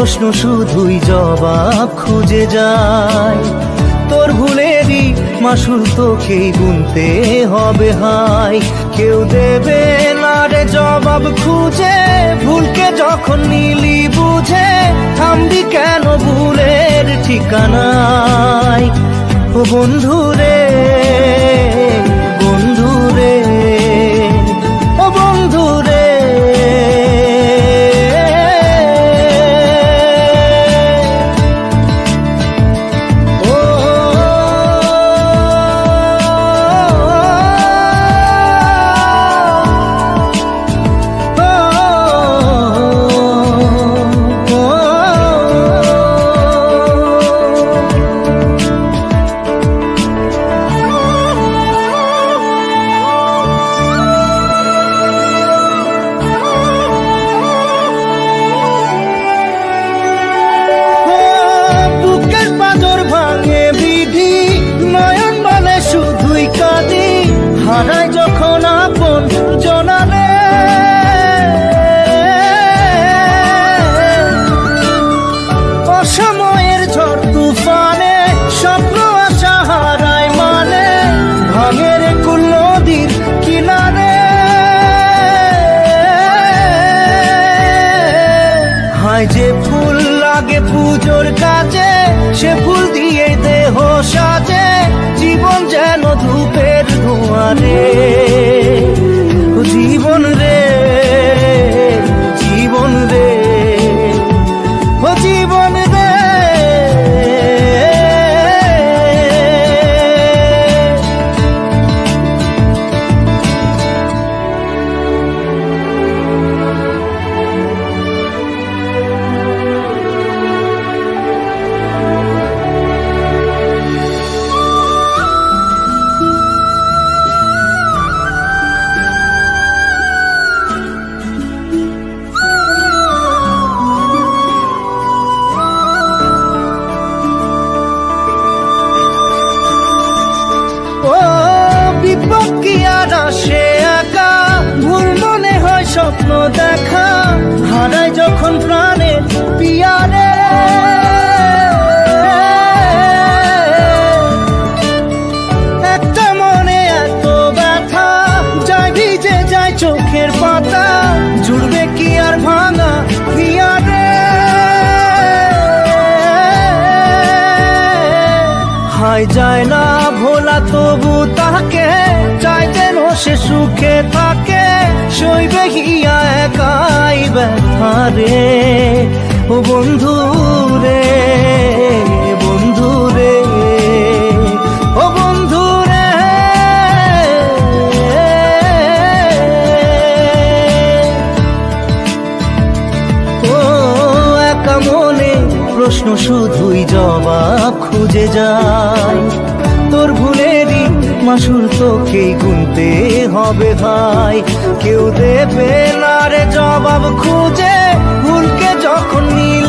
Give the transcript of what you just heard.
প্রশ্ন শুধুই জবাব খুঁজে যায়। তোর ভুলেরই মাসুল তোকেই গুনতে হবে হাই। কেউ দেবে না রে জবাব খুঁজে, ভুলকে যখন নিলি বুঝে থামবি কেন ভুলের ঠিকানায়। ও বন্ধু রে, বন্ধু রে, ও বন্ধু রে। হারাই যখন আপন জনালে, অসময়ের ঝড় তুফানে স্বপ্ন আশা হারায় মানে, ভাঙের কুল নদীর কিনারে। হায় যে ফুল লাগে পুজোর কাজে, সে ফুল দিয়ে দেহ সাজে, জীবন যেন ধূপের ধোঁয়ারে। জীবন রে, জীবন রে, ও জীবন রে। সে একা ভুল মনে হয় স্বপ্ন দেখা, হারাই যখন প্রাণের পিয়ারে। একটা মনে এত ব্যথা যায় ভিজে যায় চোখের পাতা, জুড়বে কি আর ভাঙা পিয়ারে। হায় যায় না ভোলা তবু তাকে চাই যেন সে সুখে থাকে, সইবে হিয়া একাই ব্যথা রে। ও বন্ধু রে, বন্ধু রে, ও বন্ধু রে। ও একা মনে প্রশ্ন শুধুই জবাব খুঁজে যায়। তোর ভুলেরই মাসুল তোকেই গুনতে হবে ভাই। কেউ দেবে না রে জবাব খুঁজে, ভুলকে যখন নীল